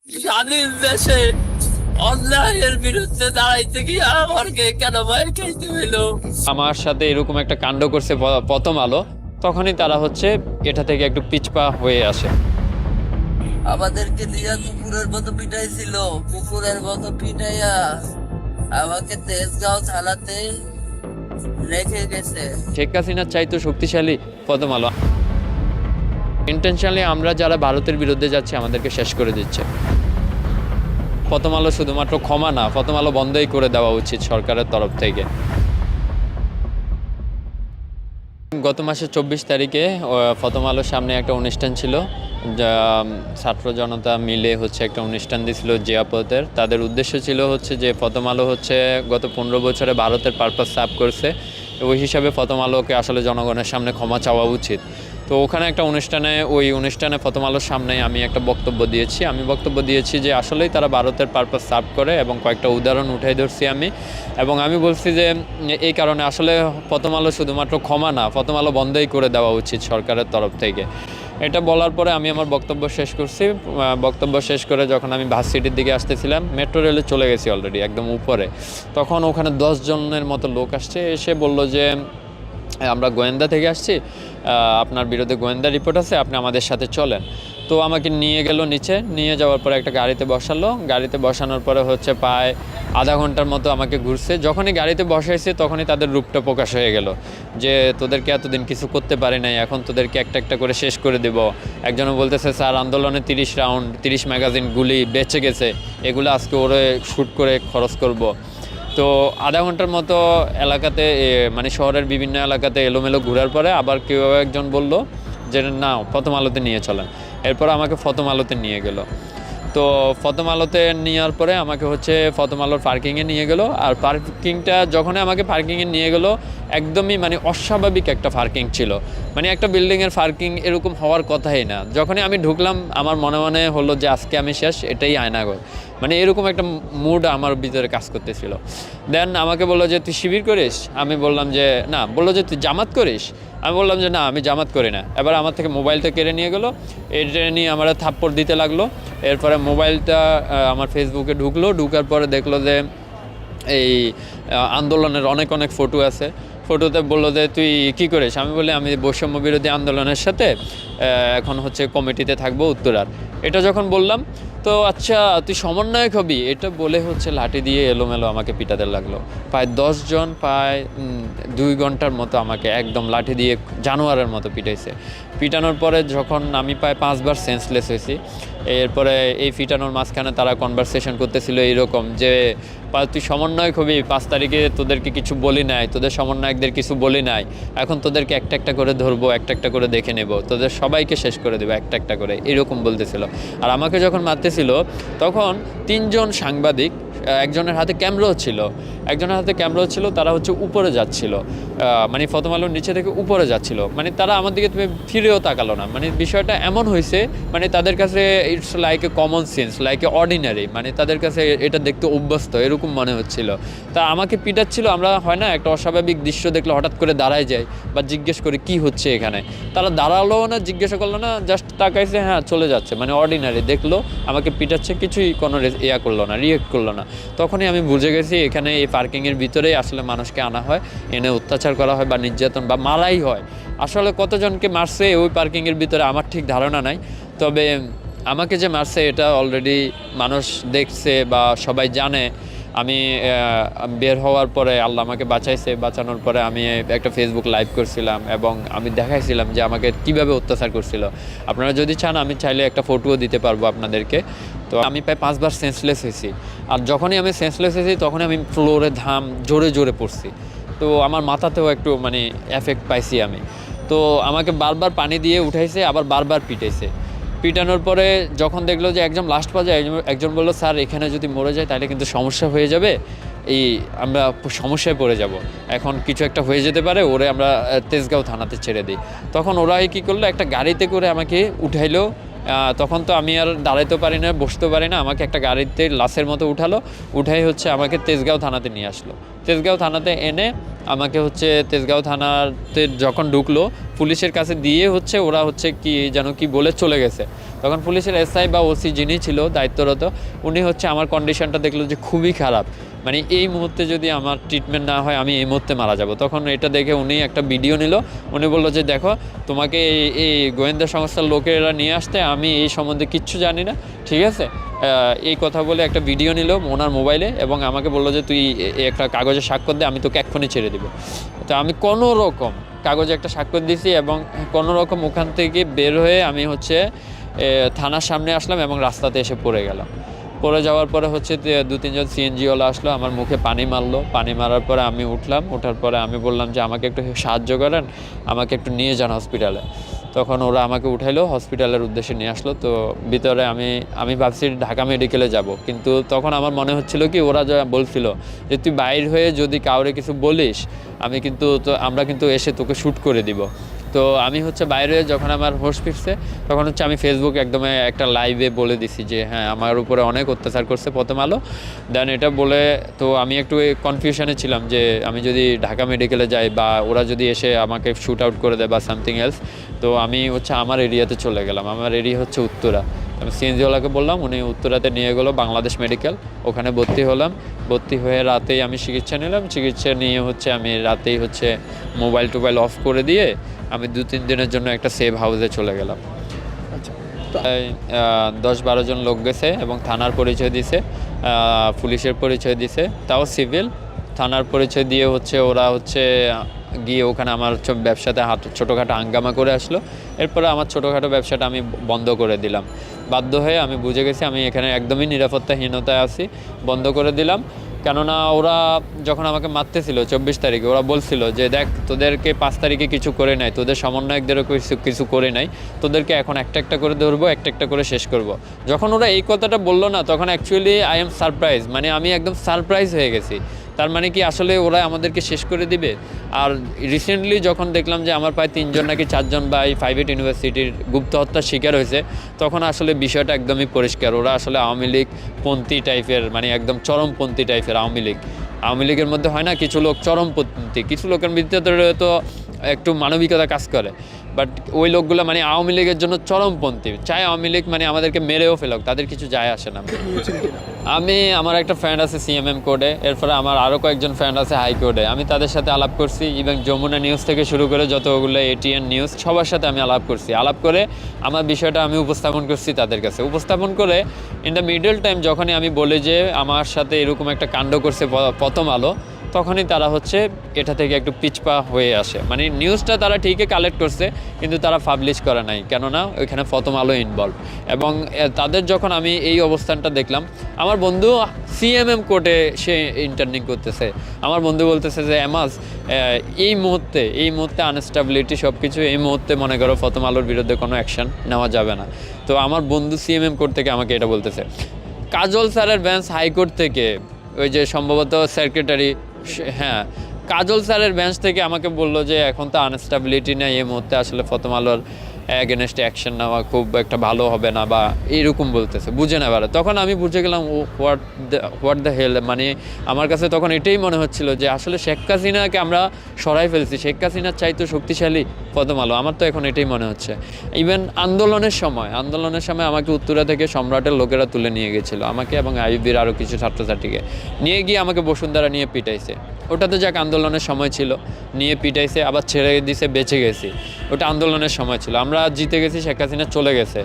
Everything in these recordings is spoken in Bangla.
স্বাধীন দেশে অন্যায়ের বিরুদ্ধে দাঁড়াইতে গিয়ে আমাকে কেন মায়ের খাইতে হইলো? আমার সাথে এরকম একটা কাণ্ড করছে প্রথম আলো, তখনই তারা হচ্ছে এটা থেকে একটু পিছপা হয়ে আসে। আমাদেরকে দিয়া কুকুরের মতো পিটাইছিল, কুকুরের মতো পিটাইয়া আমাকে তেজগাঁও থানাতে রেখে গেছে। শেখ হাসিনা চাইতো শক্তিশালী প্রথম আলো, ইন্টেনশনালি আমরা যারা ভারতের বিরুদ্ধে যাচ্ছি আমাদেরকে শেষ করে দিচ্ছে। প্রথম আলো শুধুমাত্র ক্ষমা না, প্রথম আলো বন্ধই করে দেওয়া উচিত সরকারের তরফ থেকে। গত মাসের 24 তারিখে প্রথম আলোর সামনে একটা অনুষ্ঠান ছিল, যা ছাত্র জনতা মিলে হচ্ছে একটা অনুষ্ঠান দিয়েছিল জিয়াপথের। তাদের উদ্দেশ্য ছিল হচ্ছে যে প্রথম আলো হচ্ছে গত 15 বছরে ভারতের পারপাস সার্ভ করছে, ওই হিসাবে প্রথম আলোকে আসলে জনগণের সামনে ক্ষমা চাওয়া উচিত। তো ওখানে একটা ওই অনুষ্ঠানে প্রথম আলোর সামনে আমি একটা বক্তব্য দিয়েছি। বক্তব্য দিয়েছি যে আসলেই তারা ভারতের পারপাস সার্ভ করে, এবং কয়েকটা উদাহরণ উঠাই ধরছি আমি। এবং আমি বলছি যে এই কারণে আসলে প্রথম আলো শুধুমাত্র ক্ষমা না, প্রথম আলো বন্ধই করে দেওয়া উচিত সরকারের তরফ থেকে। এটা বলার পরে আমি আমার বক্তব্য শেষ করছি। বক্তব্য শেষ করে যখন আমি ভার্সিটির দিকে আসতেছিলাম, মেট্রো রেলে চলে গেছি অলরেডি একদম উপরে, তখন ওখানে 10 জনের মতো লোক আসছে, এসে বলল যে আমরা গোয়েন্দা থেকে আসছি, আপনার বিরুদ্ধে গোয়েন্দা রিপোর্ট আছে, আপনি আমাদের সাথে চলেন। তো আমাকে নিয়ে গেল নিচে, নিয়ে যাওয়ার পরে একটা গাড়িতে বসালো। গাড়িতে বসানোর পরে হচ্ছে প্রায় আধা ঘন্টার মতো আমাকে ঘুরছে। যখনই গাড়িতে বসাইছে তখনই তাদের রূপটা প্রকাশ হয়ে গেল যে তোদেরকে এতদিন কিছু করতে পারি নাই, এখন তোদেরকে একটা একটা করে শেষ করে দেব। একজনও বলতেছে স্যার আন্দোলনে 30 রাউন্ড 30 ম্যাগাজিন গুলি বেঁচে গেছে, এগুলো আজকে ওরে শ্যুট করে খরচ করব। তো আধা ঘন্টার মতো এলাকাতে মানে শহরের বিভিন্ন এলাকাতে এলোমেলো ঘোরার পরে আবার কেউ একজন বলল যে না প্রথম আলোতে নিয়ে চলেন। এরপর আমাকে প্রথম আলোতে নিয়ে গেল। তো প্রথম আলোতে নেওয়ার পরে আমাকে হচ্ছে প্রথম আলোর পার্কিংয়ে নিয়ে গেল। আর পার্কিংটা যখনই আমাকে পার্কিংয়ে নিয়ে গেল, একদমই মানে অস্বাভাবিক একটা পার্কিং ছিল। মানে একটা বিল্ডিংয়ের পার্কিং এরকম হওয়ার কথাই না। যখনই আমি ঢুকলাম আমার মনে মনে হলো যে আজকে আমি শেষ, এটাই আয়নাঘর। মানে এরকম একটা মুড আমার ভিতরে কাজ করতেছিল। দেন আমাকে বললো যে তুই শিবির করিস? আমি বললাম যে না। বললো যে তুই জামাত করিস? আমি বললাম যে না, আমি জামাত করি না। এবার আমার থেকে মোবাইলটা কেড়ে নিয়ে গেলো, এটা নিয়ে আমার থাপ্পড় দিতে লাগলো। এরপরে মোবাইলটা আমার ফেসবুকে ঢুকার পরে দেখলো যে এই আন্দোলনের অনেক অনেক ফটো আছে। ফটোতে বললো যে তুই কী করিস? আমি বলি আমি বৈষম্য বিরোধী আন্দোলনের সাথে এখন হচ্ছে কমিটিতে থাকবো উত্তরার। এটা যখন বললাম, তো আচ্ছা তুই সমন্বয়ক হবি, এটা বলে হচ্ছে লাঠি দিয়ে এলোমেলো আমাকে পিটাতে লাগলো। প্রায় 10 জন প্রায় 2 ঘন্টার মতো আমাকে একদম লাঠি দিয়ে জানোয়ারের মতো পিটাইছে। পিটানোর পরে যখন আমি প্রায় 5 বার সেন্সলেস হয়েছি। এরপরে এই পিটানোর মাঝখানে তারা কনভারসেশন করতেছিল এইরকম যে তুই সমন্বয়ক হবি, 5 তারিখে তোদেরকে কিছু বলি নাই, তোদের সমন্বয়কদের কিছু বলি নাই, এখন তোদেরকে একটা একটা করে ধরবো, একটা একটা করে দেখে নেব, তোদের সবাইকে শেষ করে দেবো একটা একটা করে, এরকম বলতেছিল। আর আমাকে যখন মারতেছিল তখন 3 জন সাংবাদিক, একজনের হাতে ক্যামেরাও ছিল, তারা হচ্ছে উপরে যাচ্ছিল, মানে প্রথম আলোর নিচে থেকে উপরে যাচ্ছিল। মানে তারা আমার দিকে তুমি ফিরেও তাকালো না। মানে বিষয়টা এমন হয়েছে, মানে তাদের কাছে it's like a common sense, like a ordinary, মানে তাদের কাছে এটা দেখতে অভ্যস্ত এরকম মনে হচ্ছিল। তা আমাকে পিটাচ্ছিল। আমরা হয় না একটা অস্বাভাবিক দৃশ্য দেখলে হঠাৎ করে দাঁড়ায় যায় বা জিজ্ঞেস করি কি হচ্ছে এখানে, তারা দাঁড়ালো না, জিজ্ঞাসা করলো না, জাস্ট তাকাইছে, হ্যাঁ চলে যাচ্ছে। মানে অর্ডিনারি দেখলো আমাকে পিটাচ্ছে, কিছুই কোনো করলো না, রিয়েক্ট করলো না। তখনই আমি বুঝে গেছি এখানে এই পার্কিংয়ের ভিতরেই আসলে মানুষকে আনা হয়, এনে অত্যাচার করা হয় বা নির্যাতন বা মারাই হয়। আসলে কতজনকে মারছে ওই পার্কিংয়ের ভিতরে আমার ঠিক ধারণা নাই, তবে আমাকে যে মারছে এটা অলরেডি মানুষ দেখছে বা সবাই জানে। আমি বের হওয়ার পরে আল্লাহ আমাকে বাঁচানোর পরে আমি একটা ফেসবুক লাইভ করছিলাম এবং আমি দেখাইছিলাম যে আমাকে কিভাবে অত্যাচার করছিল। আপনারা যদি চান আমি চাইলে একটা ফটোও দিতে পারবো আপনাদেরকে। তো আমি প্রায় 5 বার সেন্সলেস হয়েছি। আর যখনই আমি সেন্সলেস হয়েছি তখনই আমি ফ্লোরে জোরে জোরে পড়ছি। তো আমার মাথাতেও একটু মানে এফেক্ট পাইছি আমি। তো আমাকে বারবার পানি দিয়ে উঠাইছে, আবার বারবার পিটাইছে। পিটানোর পরে যখন দেখলো যে একজন লাস্ট পর্যায়ে একজন বললো স্যার এখানে যদি মরে যায় তাহলে কিন্তু সমস্যা হয়ে যাবে, আমরা সমস্যায় পড়ে যাব, এখন কিছু একটা হয়ে যেতে পারে, ওরে আমরা তেজগাঁও থানাতে ছেড়ে দিই। তখন ওরাই কী করলো, একটা গাড়িতে করে আমাকে উঠাইলো তখন তো আমি আর দাঁড়াইতে পারি না, বসতে পারি না, আমাকে একটা গাড়িতে লাশের মতো উঠালো, উঠাই হচ্ছে আমাকে তেজগাঁও থানাতে নিয়ে আসলো। তেজগাঁও থানাতে এনে আমাকে হচ্ছে তেজগাঁও থানাতে যখন ঢুকলো পুলিশের কাছে দিয়ে হচ্ছে ওরা হচ্ছে কি যেন কি বলে চলে গেছে। তখন পুলিশের এসআই বা ওসি যিনি ছিল দায়িত্বরত, উনি হচ্ছে আমার কন্ডিশনটা দেখলো যে খুবই খারাপ, মানে এই মুহূর্তে যদি আমার ট্রিটমেন্ট না হয় আমি এই মুহূর্তে মারা যাব। তখন এটা দেখে উনি একটা ভিডিও নিল, উনি বললো যে দেখো তোমাকে এই গোয়েন্দা সংস্থার লোকেরা নিয়ে আসতে, আমি এই সম্বন্ধে কিচ্ছু জানি না, ঠিক আছে। এই কথা বলে একটা ভিডিও নিল ওনার মোবাইলে এবং আমাকে বললো যে তুই একটা কাগজে স্বাক্ষর দে, আমি তোকে এক্ষুনি ছেড়ে দিব। তো আমি কোনো রকম কাগজে একটা স্বাক্ষর দিছি এবং কোনো রকম ওখান থেকে বের হয়ে আমি হচ্ছে থানার সামনে আসলাম এবং রাস্তাতে এসে পড়ে গেলাম। পড়ে যাওয়ার পরে হচ্ছে 2-3 জন সিএনজিওয়ালা আসলো, আমার মুখে পানি মারলো, পানি মারার পরে আমি উঠলাম, ওঠার পরে আমি বললাম যে আমাকে একটু সাহায্য করেন, আমাকে একটু নিয়ে যান হসপিটালে। তখন ওরা আমাকে উঠাইলো, হসপিটালের উদ্দেশ্যে নিয়ে আসলো। তো ভিতরে আমি ভাবছি ঢাকা মেডিকেলে যাব, কিন্তু তখন আমার মনে হচ্ছিল কি ওরা যা বলছিল যে তুই বাইর হয়ে যদি কাউরে কিছু বলিস আমরা কিন্তু এসে তোকে শ্যুট করে দিব। তো আমি হচ্ছে বাইরে যখন আমার হোশ ফিরছে তখন হচ্ছে আমি ফেসবুকে একদম একটা লাইভে বলে দিছি যে হ্যাঁ আমার উপরে অনেক অত্যাচার করছে প্রথম আলো। দেন এটা বলে তো আমি একটু কনফিউশনে ছিলাম যে আমি যদি ঢাকা মেডিকেলে যাই বা ওরা যদি এসে আমাকে শ্যুট আউট করে দেয় বা সামথিং এলস, তো আমি হচ্ছে আমার এরিয়াতে চলে গেলাম। আমার এরিয়া হচ্ছে উত্তরা। আমি সিএনজিওয়ালাকে বললাম, উনি উত্তরাতে নিয়ে গেলো বাংলাদেশ মেডিকেল, ওখানে ভর্তি হলাম। ভর্তি হয়ে রাতেই আমি চিকিৎসা নিলাম। চিকিৎসা নিয়ে হচ্ছে আমি রাতেই হচ্ছে মোবাইল টোবাইল অফ করে দিয়ে আমি 2-3 দিনের জন্য একটা সেভ হাউসে চলে গেলাম। আচ্ছা, 10-12 জন লোক গেছে এবং থানার পরিচয় দিছে, পুলিশের পরিচয় দিছে, তাও সিভিল। থানার পরিচয় দিয়ে হচ্ছে ওরা হচ্ছে গিয়ে ওখানে আমার ব্যবসাতে ছোটোখাটো হাঙ্গামা করে আসলো। এরপরে আমার ছোটোখাটো ব্যবসাটা আমি বন্ধ করে দিলাম। বাধ্য হয়ে আমি বুঝে গেছি আমি এখানে একদমই নিরাপত্তাহীনতায় আছি, বন্ধ করে দিলাম। কেননা ওরা যখন আমাকে মারতেছিল 24 তারিখে ওরা বলছিল যে দেখ তোদেরকে 5 তারিখে কিছু করে নাই, তোদের সমন্বয়কদেরও কিছু করে নাই, তোদেরকে এখন একটা একটা করে ধরবো, একটা একটা করে শেষ করব। যখন ওরা এই কথাটা বললো না তখন অ্যাকচুয়ালি আই এম সারপ্রাইজ, মানে আমি একদম সারপ্রাইজ হয়ে গেছি। তার মানে কি আসলে ওরা আমাদেরকে শেষ করে দিবে? আর রিসেন্টলি যখন দেখলাম যে আমার প্রায় 3 জন নাকি 4 জন বা এই প্রাইভেট ইউনিভার্সিটির গুপ্ত হত্যার শিকার হয়েছে, তখন আসলে বিষয়টা একদমই পরিষ্কার। ওরা আসলে আওয়ামী লীগ পন্থী টাইপের, মানে একদম চরমপন্থী টাইপের আওয়ামী লীগের মধ্যে হয় না কিছু লোক চরমপন্থী, কিছু লোকের ভিতরে তো একটু মানবিকতা কাজ করে, বাট ওই লোকগুলো মানে আওয়ামী লীগের জন্য চরমপন্থী, চাই আওয়ামী লীগ মানে আমাদেরকে মেরেও ফেলুক, তাদের কিছু যায় আসে না। আমার একটা ফ্রেন্ড আছে সিএমএম কোর্টে, এরপরে আমার আরও কয়েকজন ফ্রেন্ড আছে হাইকোর্টে, আমি তাদের সাথে আলাপ করছি। ইভেন যমুনা নিউজ থেকে শুরু করে যতগুলো এটিএন নিউজ সবার সাথে আমি আলাপ করছি। আলাপ করে আমার বিষয়টা আমি উপস্থাপন করছি তাদের কাছে। উপস্থাপন করে ইন দ্য মিডল টাইম যখনই আমি বলি যে আমার সাথে এরকম একটা কাণ্ড করছে প্রথম আলো, তখনই তারা হচ্ছে এটা থেকে একটু পিছপা হয়ে আসে। মানে নিউজটা তারা ঠিকই কালেক্ট করছে কিন্তু তারা পাবলিশ করে নাই, কেননা ওইখানে প্রথম আলো ইনভলভ। এবং তাদের যখন আমি এই অবস্থানটা দেখলাম, আমার বন্ধু সিএমএম কোর্টে সে ইন্টার্নিং করতেছে, আমার বন্ধু বলতেছে যে এমাজ এই মুহূর্তে আনস্টেবিলিটি সব কিছু, এই মুহূর্তে মনে করো প্রথম আলোর বিরুদ্ধে কোনো অ্যাকশন নেওয়া যাবে না। তো আমার বন্ধু সিএমএম কোর্ট থেকে আমাকে এটা বলতেছে। কাজল স্যারের বেঞ্চ হাইকোর্ট থেকে, ওই যে সম্ভবত সেক্রেটারি, হ্যাঁ কাজল স্যারের বেঞ্চ থেকে আমাকে বললো যে এখন তো আনস্টেবিলিটি নেই, এই মুহূর্তে আসলে প্রথম আলোর অ্যাগেনস্টে অ্যাকশন নেওয়া খুব একটা ভালো হবে না বা এইরকম বলতেছে, বুঝে না পারে। তখন আমি বুঝে গেলাম হোয়াট দ্য হেল, মানে আমার কাছে তখন এটাই মনে হচ্ছিল যে আসলে শেখ হাসিনাকে আমরা সরাই ফেলছি, শেখ হাসিনার চাইতো শক্তিশালী প্রথম আলো, আমার তো এখন এটাই মনে হচ্ছে। ইভেন আন্দোলনের সময় আমাকে উত্তরা থেকে সম্রাটের লোকেরা তুলে নিয়ে গেছিলো, আমাকে এবং আইবির আরও কিছু ছাত্রছাত্রীকে নিয়ে গিয়ে আমাকে বসুন্ধরা নিয়ে পিটাইছে। ওটাতে যাক আন্দোলনের সময় ছিল, নিয়ে পিটাইছে, আবার ছেড়ে দিছে, বেঁচে গেছি, ওটা আন্দোলনের সময় ছিল। আমরা জিতে গেছি, শেখ হাসিনা চলে গেছে,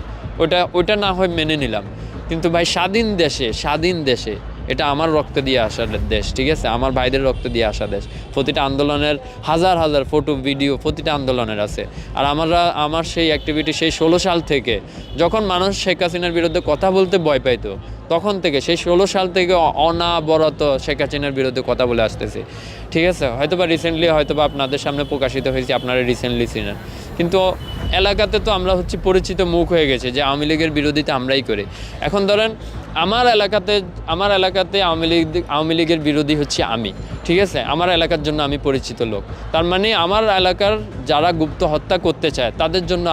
ওটা না হয় মেনে নিলাম। কিন্তু ভাই স্বাধীন দেশে এটা আমার রক্ত দিয়ে আসা দেশ, ঠিক আছে, আমার ভাইদের রক্ত দিয়ে আসা দেশ। প্রতিটা আন্দোলনের হাজার হাজার ফটো ভিডিও প্রতিটা আন্দোলনের আছে। আর আমার সেই অ্যাক্টিভিটি সেই 16 সাল থেকে, যখন মানুষ শেখ হাসিনার বিরুদ্ধে কথা বলতে ভয় পাইতো, তখন থেকে সেই 16 সাল থেকে অনাবরত শেখ হাসিনার বিরুদ্ধে কথা বলে আসতেছি, ঠিক আছে। হয়তোবা রিসেন্টলি হয়তোবা আপনাদের সামনে প্রকাশিত হয়েছে, আপনারা রিসেন্টলি ছিলেন, কিন্তু এলাকাতে তো আমরা হচ্ছে পরিচিত মুখ হয়ে গেছে যে আওয়ামী লীগের বিরোধিতা আমরাই করি। এখন ধরেন আমার এলাকাতে আওয়ামী লীগের বিরোধী হচ্ছে আমি, ঠিক আছে, আমার এলাকার জন্য আমি পরিচিত লোক। তার মানে আমার এলাকার যারা গুপ্ত হত্যা করতে চায় তাদের জন্য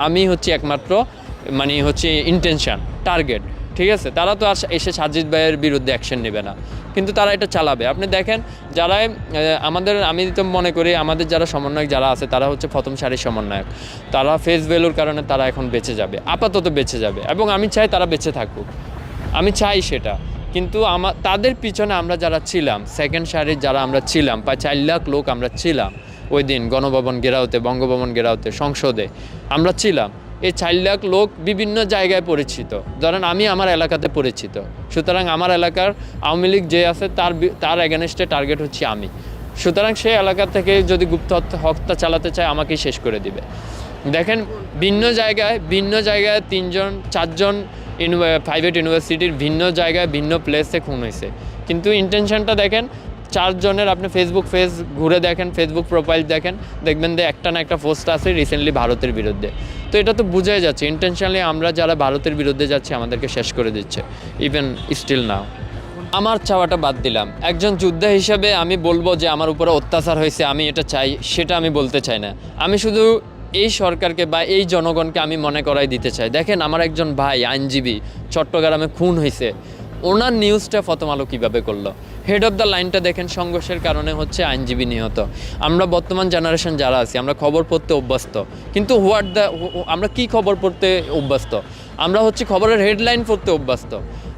আমি হচ্ছে একমাত্র মানে হচ্ছে ইন্টেনশন, টার্গেট, ঠিক আছে? তারা তো আর এসে সাজিদ ভাইয়ের বিরুদ্ধে অ্যাকশন নেবে না, কিন্তু তারা এটা চালাবে। আপনি দেখেন যারা আমি তো মনে করি আমাদের যারা সমন্বয়ক যারা আছে তারা হচ্ছে প্রথম সারির সমন্বয়ক, তারা ফেস ভ্যালুর কারণে তারা এখন বেঁচে যাবে, আপাতত বেঁচে যাবে, এবং আমি চাই তারা বেঁচে থাকুক, আমি চাই সেটা। কিন্তু তাদের পিছনে আমরা যারা ছিলাম, সেকেন্ড সারির যারা আমরা ছিলাম, প্রায় 4 লাখ লোক আমরা ছিলাম ওই দিন গণভবন ঘেরাওতে, বঙ্গভবন ঘেরাওতে, সংসদে আমরা ছিলাম। এই 4 লাখ লোক বিভিন্ন জায়গায় পরিচিত, ধরেন আমি আমার এলাকাতে পরিচিত, সুতরাং আমার এলাকার আওয়ামী লীগ যে আছে তার এগেনস্টে টার্গেট হচ্ছে আমি, সুতরাং সেই এলাকা থেকে যদি গুপ্ত হত্যা চালাতে চায় আমাকেই শেষ করে দিবে। দেখেন ভিন্ন জায়গায় 3জন 4জন প্রাইভেট ইউনিভার্সিটির ভিন্ন জায়গায় ভিন্ন প্লেসে খুন হয়েছে, কিন্তু ইন্টেনশনটা দেখেন 4 জনের, আপনি ফেসবুক ঘুরে দেখেন, ফেসবুক প্রোফাইল দেখেন, দেখবেন যে একটা না একটা পোস্ট আছে রিসেন্টলি ভারতের বিরুদ্ধে। তো এটা তো বোঝাই যাচ্ছে ইন্টেনশনালি আমরা যারা ভারতের বিরুদ্ধে যাচ্ছি আমাদেরকে শেষ করে দিচ্ছে, ইভেন স্টিল নাও। আমার চাওয়াটা বাদ দিলাম, একজন যোদ্ধা হিসেবে আমি বলবো যে আমার উপরে অত্যাচার হয়েছে, আমি এটা চাই, সেটা আমি বলতে চাই না। আমি শুধু এই সরকারকে বা এই জনগণকে আমি মনে করাই দিতে চাই, দেখেন আমার একজন ভাই আইনজীবী চট্টগ্রামে খুন হয়েছে, ওনার নিউজটা প্রথম আলো কীভাবে করলো? হেড অফ দ্য লাইনটা দেখেন, সংঘর্ষের কারণে হচ্ছে আইনজীবী নিহত। আমরা বর্তমান জেনারেশন যারা আছি আমরা খবর পড়তে অভ্যস্ত, কিন্তু আমরা কি খবর পড়তে অভ্যস্ত? আমরা হচ্ছে খবরের হেডলাইন পড়তে অভ্যস্ত।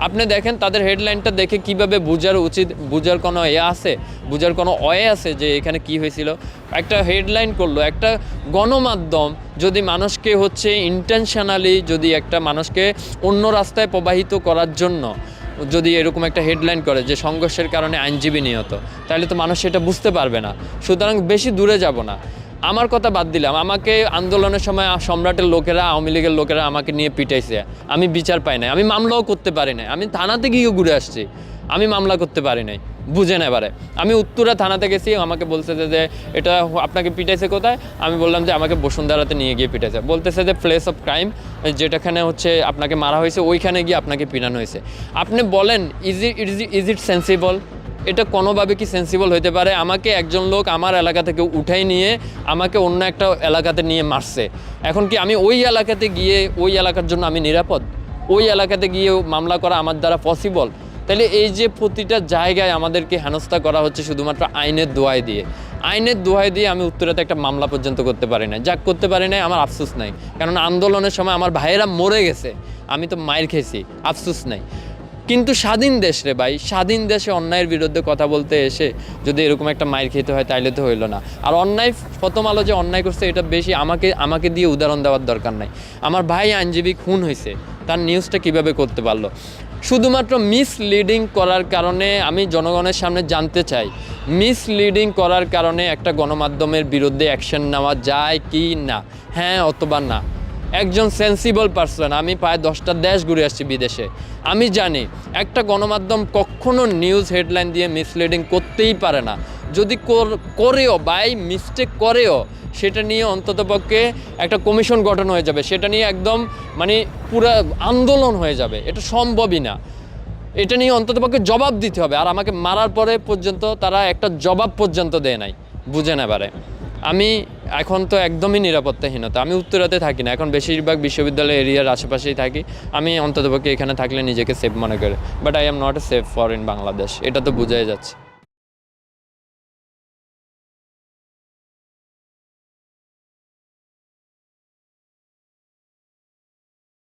আপনি দেখেন তাদের হেডলাইনটা দেখে কিভাবে বুঝার কোনো আছে, বুঝার কোনো আছে যে এখানে কি হয়েছিল। একটা হেডলাইন করলো, একটা গণমাধ্যম যদি মানুষকে হচ্ছে ইন্টেনশনালি যদি একটা মানুষকে অন্য রাস্তায় প্রবাহিত করার জন্য যদি এরকম একটা হেডলাইন করে যে সংঘর্ষের কারণে আইনজীবী নিহত, তাহলে তো মানুষ সেটা বুঝতে পারবে না। সুতরাং বেশি দূরে যাব না, আমার কথা বাদ দিলাম, আমাকে আন্দোলনের সময় সম্রাটের লোকেরা, আওয়ামী লীগের লোকেরা আমাকে নিয়ে পিটাইছে, আমি বিচার পাই নাই, আমি মামলাও করতে পারি নাই, আমি থানাতে গিয়ে ঘুরে আসছি, আমি মামলা করতে পারি নাই, বুঝেন এবারে। আমি উত্তরা থানাতে গেছি, আমাকে বলছে যে এটা আপনাকে পিটাইছে কোথায়? আমি বললাম যে আমাকে বসুন্ধরাতে নিয়ে গিয়ে পিটাইছে, বলতেছে যে প্লেস অফ ক্রাইম যেটাখানে হচ্ছে আপনাকে মারা হয়েছে ওইখানে গিয়ে আপনাকে পিটানো হয়েছে। আপনি বলেন ইজ ইট সেন্সিবল? এটা কোনোভাবে কি সেন্সিবল হতে পারে? আমাকে একজন লোক আমার এলাকা থেকে উঠাই নিয়ে আমাকে অন্য একটা এলাকাতে নিয়ে মারছে, এখন কি আমি ওই এলাকাতে গিয়ে ওই এলাকার জন্য আমি নিরাপদ? ওই এলাকাতে গিয়ে মামলা করা আমার দ্বারা পসিবল? তাহলে এই যে প্রতিটা জায়গায় আমাদেরকে হেনস্থা করা হচ্ছে শুধুমাত্র আইনের দোহাই দিয়ে আমি উত্তরাতে একটা মামলা পর্যন্ত করতে পারি না, যা করতে পারি না আমার আফসোস নাই, কারণ আন্দোলনের সময় আমার ভাইয়েরা মরে গেছে, আমি তো মায়ের খেয়েছি, আফসোস নাই। কিন্তু স্বাধীন দেশ রে ভাই, স্বাধীন দেশে অন্যায়ের বিরুদ্ধে কথা বলতে এসে যদি এরকম একটা মাইর খেতে হয় তাইলে তো হইলো না। আর অন্যায় প্রথম আলো যে অন্যায় করছে এটা বেশি আমাকে দিয়ে উদাহরণ দেওয়ার দরকার নাই। আমার ভাই আইনজীবী খুন হয়েছে, তার নিউজটা কিভাবে করতে পারলো? শুধুমাত্র মিসলিডিং করার কারণে আমি জনগণের সামনে জানতে চাই, মিসলিডিং করার কারণে একটা গণমাধ্যমের বিরুদ্ধে অ্যাকশন নেওয়া যায় কি না? হ্যাঁ অথবা না। একজন সেন্সিবল পারসন, আমি প্রায় 10টা দেশ ঘুরে আসছি বিদেশে, আমি জানি একটা গণমাধ্যম কখনো নিউজ হেডলাইন দিয়ে মিসলিডিং করতেই পারে না। যদি করেও বাই মিস্টেক করেও সেটা নিয়ে অন্ততপক্ষে একটা কমিশন গঠন হয়ে যাবে, সেটা নিয়ে একদম মানে পুরো আন্দোলন হয়ে যাবে, এটা সম্ভবই না। এটা নিয়ে অন্ততপক্ষে জবাব দিতে হবে, আর আমাকে মারার পরে পর্যন্ত তারা একটা জবাব পর্যন্ত দেয় নাই, বুঝেন এবারে। আমি এখন তো একদমই নিরাপত্তাহীনতা, আমি উত্তরাতে থাকি না, এখন বেশিরভাগ বিশ্ববিদ্যালয় এরিয়ার আশেপাশেই থাকি। আমি অন্ততপক্ষে এখানে থাকলে নিজেকে সেফ মনে করি, but I am not a safe for in Bangladesh, এটা তো বোঝাই যাচ্ছে।